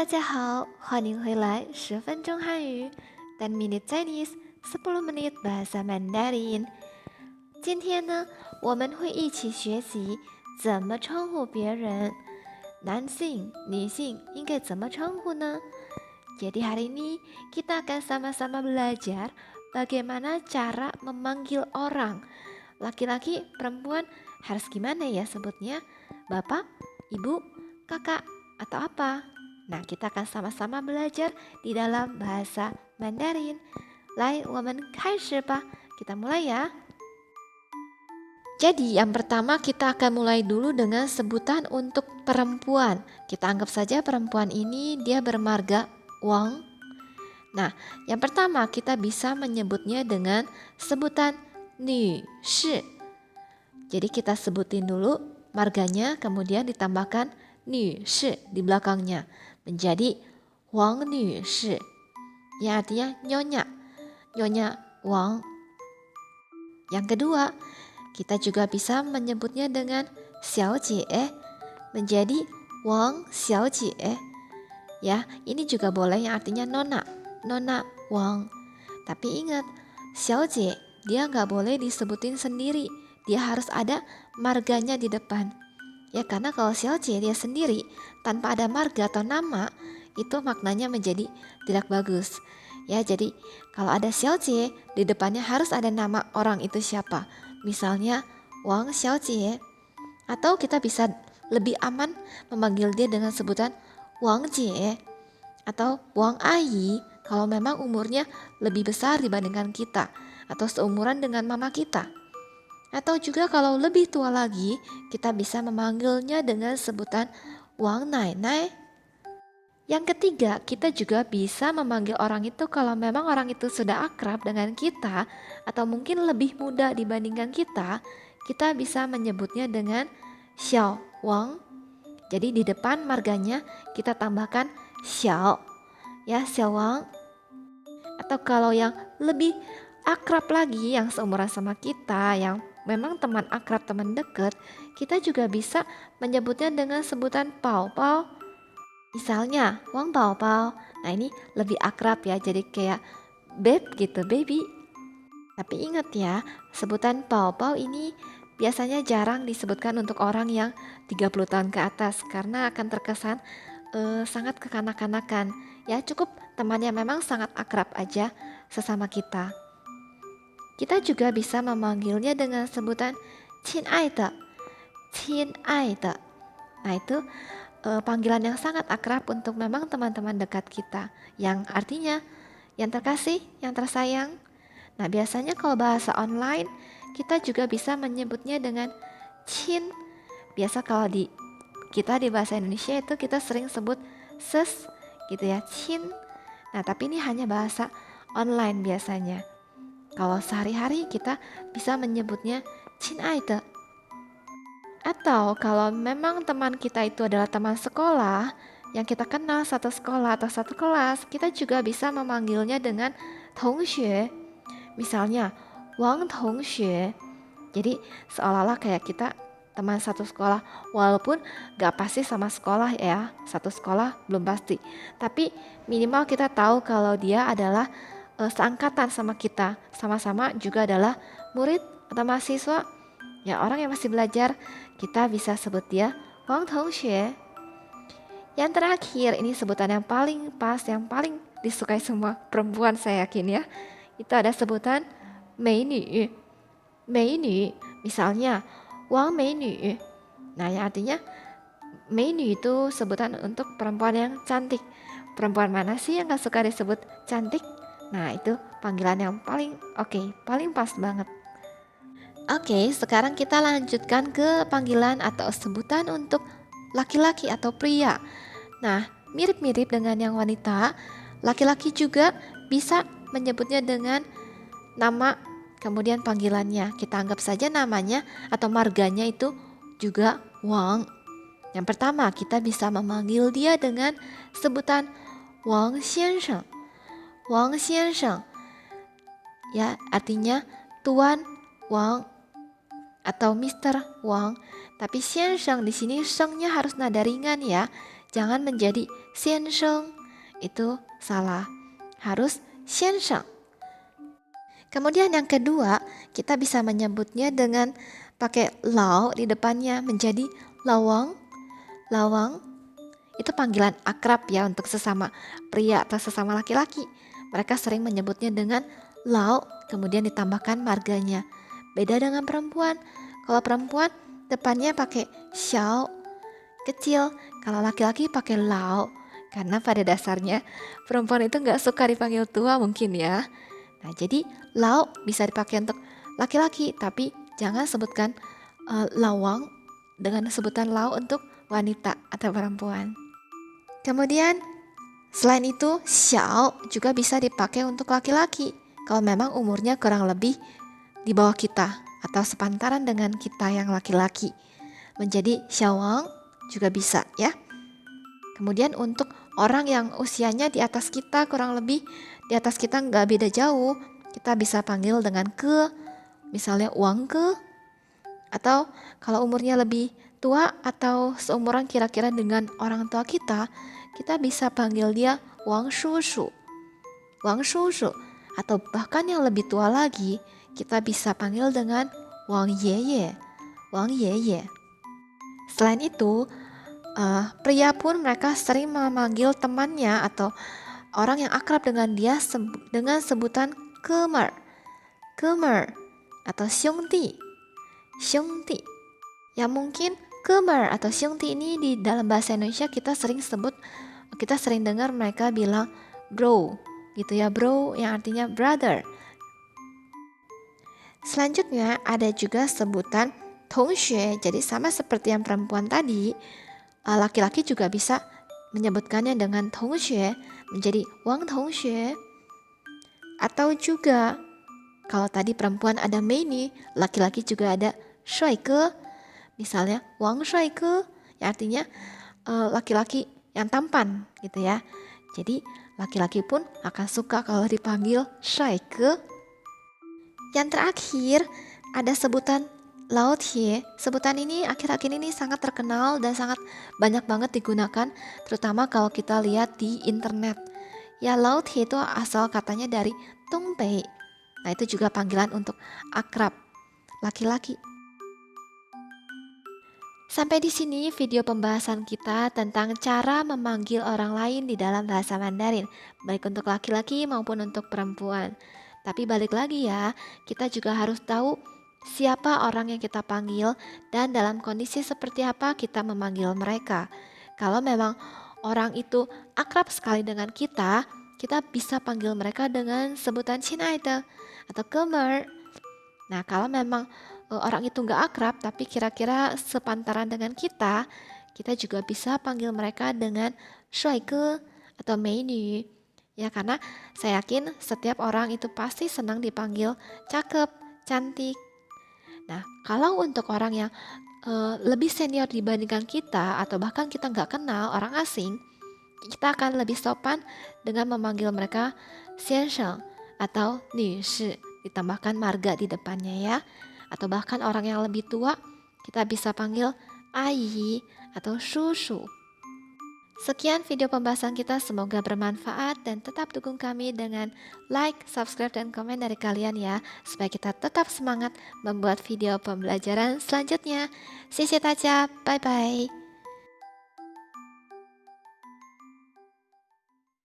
大家好，欢迎回来10分钟汉语10 minute Chinese 10 menit bahasa Mandarin。今天呢，我们会一起学习怎么称呼别人，男性、女性应该怎么称呼呢？Jadi hari ini kita akan sama-sama belajar bagaimana cara memanggil orang. Laki-laki, perempuan harus gimana ya sebutnya? Bapak, ibu, kakak, atau apa? Nah, kita akan sama-sama belajar di dalam bahasa Mandarin. 来，我们开始吧。Kita mulai ya. Jadi yang pertama kita akan mulai dulu dengan sebutan untuk perempuan. Kita anggap saja perempuan ini dia bermarga Wang. Nah, yang pertama kita bisa menyebutnya dengan sebutan Nü Shi. Jadi kita sebutin dulu marganya, kemudian ditambahkan Nü Shi di belakangnya, menjadi Wang Nü Shi. Yang artinya nyonya Wang. Yang kedua, kita juga bisa menyebutnya dengan Xiao Jie, menjadi Wang Xiao Jie. Ya, ini juga boleh yang artinya nona Wang. Tapi ingat, Xiao Jie dia nggak boleh disebutin sendiri, dia harus ada marganya di depan. Ya, karena kalau Xiao Jie dia sendiri tanpa ada marga atau nama, itu maknanya menjadi tidak bagus. Ya, jadi kalau ada Xiao Jie di depannya harus ada nama orang itu siapa. Misalnya Wang Xiao Jie. Atau kita bisa lebih aman memanggil dia dengan sebutan Wang Jie atau Wang Ayi kalau memang umurnya lebih besar dibandingkan kita atau seumuran dengan mama kita. Atau juga kalau lebih tua lagi, kita bisa memanggilnya dengan sebutan Wang Nai Nai. Yang ketiga, kita juga bisa memanggil orang itu kalau memang orang itu sudah akrab dengan kita atau mungkin lebih muda dibandingkan kita bisa menyebutnya dengan Xiao Wang. Jadi di depan marganya kita tambahkan Xiao, ya Xiao Wang. Atau kalau yang lebih akrab lagi, yang seumuran sama kita, yang memang teman akrab, teman dekat, kita juga bisa menyebutnya dengan sebutan Pao Pao. Misalnya Wang Pao Pao. Nah, ini lebih akrab ya, jadi kayak babe gitu, baby. Tapi ingat ya, sebutan Pao Pao ini biasanya jarang disebutkan untuk orang yang 30 tahun ke atas karena akan terkesan sangat kekanak-kanakan. Ya, cukup temannya memang sangat akrab aja sesama kita. Kita juga bisa memanggilnya dengan sebutan Qin Ai De. Qin Ai De. Nah, itu panggilan yang sangat akrab untuk memang teman-teman dekat kita, yang artinya yang terkasih, yang tersayang. Nah, biasanya kalau bahasa online kita juga bisa menyebutnya dengan Chin. Biasa kalau kita di bahasa Indonesia itu kita sering sebut ses gitu ya, Chin. Nah, tapi ini hanya bahasa online biasanya. Kalau sehari-hari kita bisa menyebutnya Chin Ai De. Atau kalau memang teman kita itu adalah teman sekolah yang kita kenal satu sekolah atau satu kelas, kita juga bisa memanggilnya dengan Tongxue. Misalnya Wang Tongxue. Jadi seolah-olah kayak kita teman satu sekolah, walaupun gak pasti sama sekolah ya, satu sekolah belum pasti, tapi minimal kita tahu kalau dia adalah seangkatan sama kita, sama-sama juga adalah murid atau mahasiswa. Ya, orang yang masih belajar, kita bisa sebut dia Wang Tongxue. Yang terakhir, ini sebutan yang paling pas, yang paling disukai semua perempuan saya yakin ya. Itu ada sebutan Mei Nü. Mei Nü, misalnya Wang Mei Nü. Nah, yang artinya Mei Nü itu sebutan untuk perempuan yang cantik. Perempuan mana sih yang gak suka disebut cantik? Nah, itu panggilan yang paling oke, paling pas banget. Oke, sekarang kita lanjutkan ke panggilan atau sebutan untuk laki-laki atau pria. Nah, mirip-mirip dengan yang wanita, laki-laki juga bisa menyebutnya dengan nama, kemudian panggilannya. Kita anggap saja namanya atau marganya itu juga Wang. Yang pertama, kita bisa memanggil dia dengan sebutan Wang Xiansheng. Wang Xiansheng. Ya, artinya Tuan Wang atau Mr. Wang. Tapi Xiansheng di sini shengnya harus nada ringan ya. Jangan menjadi 先生, itu salah. Harus 先生. Kemudian yang kedua, kita bisa menyebutnya dengan pakai lao di depannya menjadi lawang. Lawang itu panggilan akrab ya untuk sesama pria atau sesama laki-laki. Mereka sering menyebutnya dengan lao, kemudian ditambahkan marganya. Beda dengan perempuan. Kalau perempuan depannya pakai xiao, kecil. Kalau laki-laki pakai lao. Karena pada dasarnya perempuan itu nggak suka dipanggil tua mungkin ya. Nah, jadi lao bisa dipakai untuk laki-laki, tapi jangan sebutkan lawang dengan sebutan lao untuk wanita atau perempuan. Kemudian selain itu, xiao juga bisa dipakai untuk laki-laki kalau memang umurnya kurang lebih di bawah kita atau sepantaran dengan kita yang laki-laki. Menjadi xiaowang juga bisa ya. Kemudian untuk orang yang usianya di atas kita, kurang lebih di atas kita nggak beda jauh, kita bisa panggil dengan ke, misalnya wang ke. Atau kalau umurnya lebih tua atau seumuran kira-kira dengan orang tua kita bisa panggil dia wang shushu. Wang shushu. Atau bahkan yang lebih tua lagi, kita bisa panggil dengan wang yeye. Wang yeye. Selain itu, pria pun mereka sering memanggil temannya atau orang yang akrab dengan dia dengan sebutan kemer, kemer atau xiongdi, xiongdi. Ya mungkin kemer atau xiongdi ini di dalam bahasa Indonesia kita sering dengar mereka bilang bro, gitu ya, bro yang artinya brother. Selanjutnya ada juga sebutan tongxue, jadi sama seperti yang perempuan tadi. Laki-laki juga bisa menyebutkannya dengan tongxue menjadi wang tongxue. Atau juga kalau tadi perempuan ada meini, laki-laki juga ada shuaike. Misalnya wang shuaike, yang artinya laki-laki yang tampan gitu ya. Jadi laki-laki pun akan suka kalau dipanggil shuaike. Yang terakhir ada sebutan Laotie. Sebutan ini akhir-akhir ini sangat terkenal dan sangat banyak banget digunakan, terutama kalau kita lihat di internet. Ya, Laotie itu asal katanya dari Dongbei. Nah, itu juga panggilan untuk akrab laki-laki. Sampai di sini video pembahasan kita tentang cara memanggil orang lain di dalam bahasa Mandarin, baik untuk laki-laki maupun untuk perempuan. Tapi balik lagi ya, kita juga harus tahu siapa orang yang kita panggil dan dalam kondisi seperti apa kita memanggil mereka. Kalau memang orang itu akrab sekali dengan kita bisa panggil mereka dengan sebutan Cinaida atau Gemer. Nah, kalau memang orang itu nggak akrab tapi kira-kira sepantaran dengan kita juga bisa panggil mereka dengan Shuaike atau Meini. Ya, karena saya yakin setiap orang itu pasti senang dipanggil cakep, cantik. Nah, kalau untuk orang yang lebih senior dibandingkan kita atau bahkan kita nggak kenal, orang asing, kita akan lebih sopan dengan memanggil mereka 先生 atau 女士, ditambahkan marga di depannya ya. Atau bahkan orang yang lebih tua, kita bisa panggil 阿姨 atau 叔叔. Sekian video pembahasan kita, semoga bermanfaat dan tetap dukung kami dengan like, subscribe, dan komen dari kalian ya, supaya kita tetap semangat membuat video pembelajaran selanjutnya. 谢谢大家，拜拜。